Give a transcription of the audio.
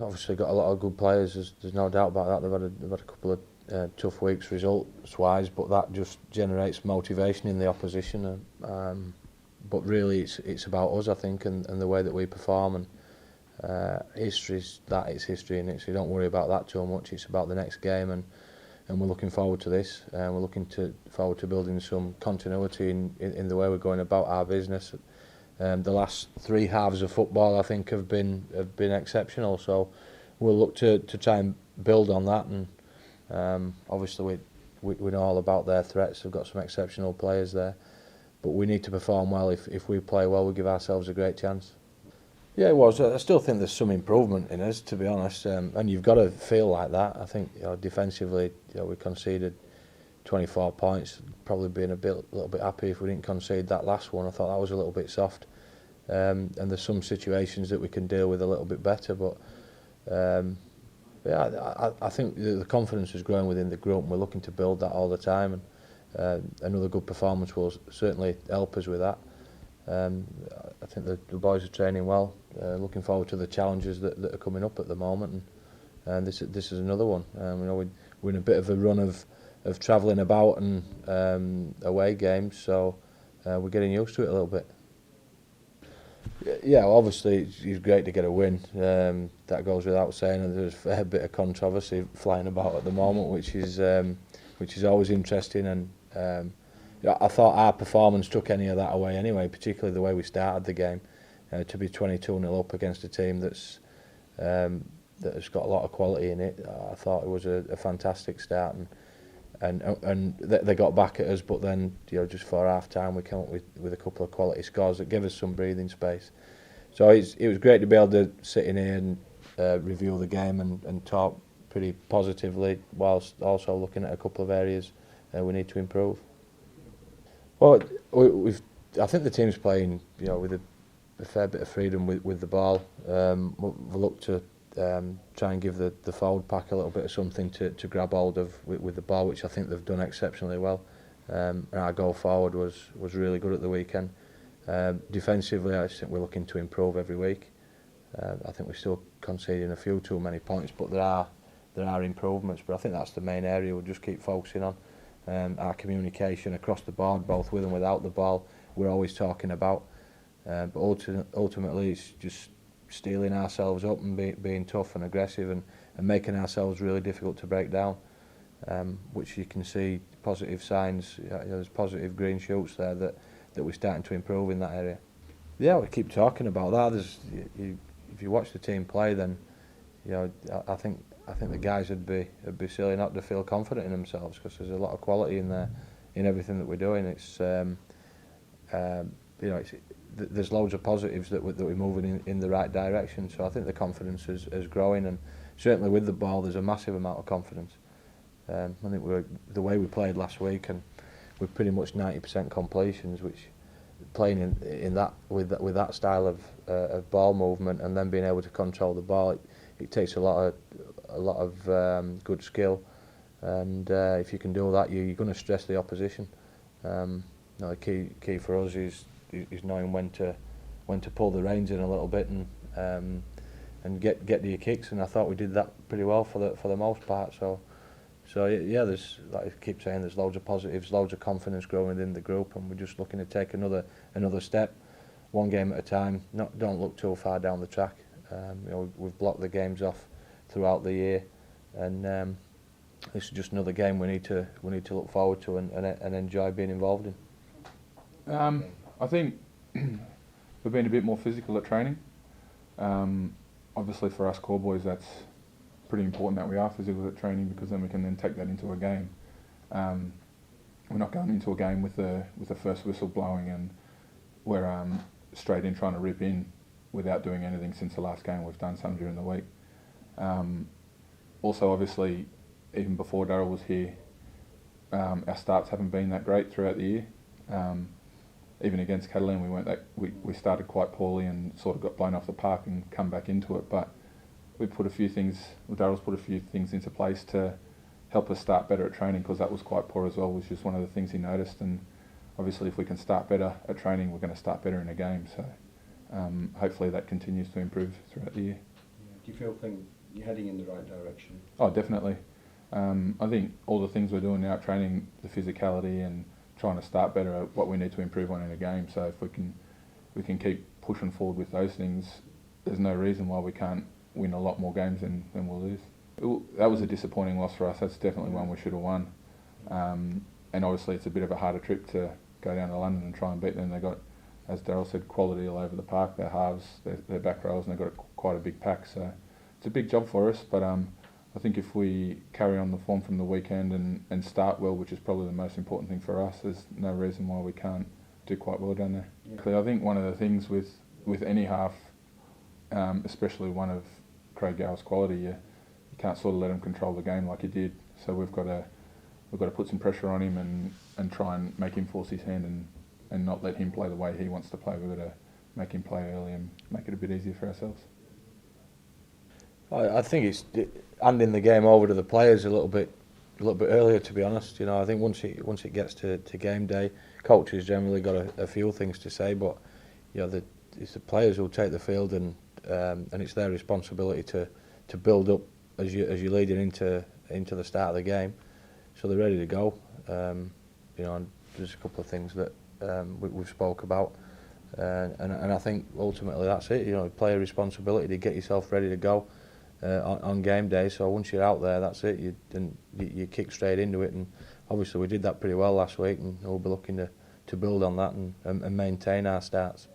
Obviously got a lot of good players, there's no doubt about that. They've had a couple of tough weeks results-wise, but that just generates motivation in the opposition. But really it's about us, I think, and the way that we perform. And history's that, it's history, and so you don't worry about that too much. It's about the next game, and we're looking forward to this. We're looking forward to building some continuity in the way we're going about our business. The last three halves of football, I think, have been exceptional. So we'll look to try and build on that. And obviously we know all about their threats. They've got some exceptional players there, but we need to perform well. If we play well, we give ourselves a great chance. Yeah, it was. I still think there's some improvement in us, to be honest. And you've got to feel like that. I think defensively, we conceded 24 points. Probably been a little bit happy if we didn't concede that last one. I thought that was a little bit soft. And there's some situations that we can deal with a little bit better. But yeah, I think the confidence is growing within the group, and we're looking to build that all the time. And another good performance will certainly help us with that. I think the boys are training well. Looking forward to the challenges that are coming up at the moment, and this is another one. We're in a bit of a run of travelling about and away games, so we're getting used to it a little bit. Yeah, well, obviously it's great to get a win. That goes without saying, and there's a fair bit of controversy flying about at the moment, which is always interesting. And I thought our performance took any of that away anyway, particularly the way we started the game. To be 22-0 up against a team that has got a lot of quality in it, I thought it was a fantastic start, and they got back at us, but then just for half time we came up with a couple of quality scores that gave us some breathing space. So it was great to be able to sit in here and review the game and talk pretty positively, whilst also looking at a couple of areas we need to improve. Well, I think the team's playing with a fair bit of freedom with the ball. We'll look to try and give the forward pack a little bit of something to grab hold of with the ball, which I think they've done exceptionally well. And our goal forward was really good at the weekend. Defensively, I just think we're looking to improve every week. I think we're still conceding a few too many points, but there are improvements. But I think that's the main area we'll just keep focusing on. Our communication across the board, both with and without the ball, we're always talking about. But ultimately, it's just steeling ourselves up and being tough and aggressive and making ourselves really difficult to break down, which you can see positive signs. There's positive green shoots there that we're starting to improve in that area. Yeah, we keep talking about that. If you watch the team play, then I think the guys would be silly not to feel confident in themselves, because there's a lot of quality in there in everything that we're doing. It's there's loads of positives that we're moving in the right direction. So I think the confidence is growing, and certainly with the ball there's a massive amount of confidence. I think the way we played last week, and we're pretty much 90% completions, which playing in that with that style of ball movement and then being able to control the ball, it takes a lot of good skill, and if you can do that, you're going to stress the opposition. The key for us is knowing when to pull the reins in a little bit and get to your kicks, and I thought we did that pretty well for the most part. So yeah, there's, like I keep saying, there's loads of positives, loads of confidence growing within the group, and we're just looking to take another step, one game at a time. Don't look too far down the track. We've blocked the games off throughout the year, and this is just another game we need to look forward to and enjoy being involved in. I think we've been a bit more physical at training. Obviously for us core boys, that's pretty important that we are physical at training, because then we can take that into a game. We're not going into a game with the first whistle blowing and we're straight in trying to rip in without doing anything since the last game. We've done some during the week. Also, obviously, even before Daryl was here, our starts haven't been that great throughout the year. Even against Castleford, we started quite poorly and sort of got blown off the park and come back into it. But Daryl's put a few things into place to help us start better at training, because that was quite poor as well, which is one of the things he noticed. And obviously, if we can start better at training, we're going to start better in a game. So hopefully that continues to improve throughout the year. Do you feel you're heading in the right direction? Oh, definitely. I think all the things we're doing now, training the physicality and trying to start better at what we need to improve on in a game. So if we can keep pushing forward with those things, there's no reason why we can't win a lot more games than we'll lose. That was a disappointing loss for us. That's definitely one we should have won. And obviously it's a bit of a harder trip to go down to London and try and beat them. They got, as Daryl said, quality all over the park. Their halves, their back rows, and they've got quite a big pack. So it's a big job for us. But I think if we carry on the form from the weekend and start well, which is probably the most important thing for us, there's no reason why we can't do quite well down there. Yeah. I think one of the things with any half, especially one of Craig Gower's quality, you can't sort of let him control the game like he did. So we've got to put some pressure on him and try and make him force his hand and not let him play the way he wants to play. We've got to make him play early and make it a bit easier for ourselves. I think it's handing the game over to the players a little bit earlier, to be honest. You know, I think once it gets to game day, coaches generally got a few things to say, but you know, it's the players who take the field, and it's their responsibility to build up as you're leading into the start of the game, so they're ready to go. You know, and there's a couple of things that we've spoke about, and I think ultimately that's it. You know, player responsibility to get yourself ready to go on game day. So once you're out there, that's it. You kick straight into it, and obviously we did that pretty well last week, and we'll be looking to build on that and maintain our starts.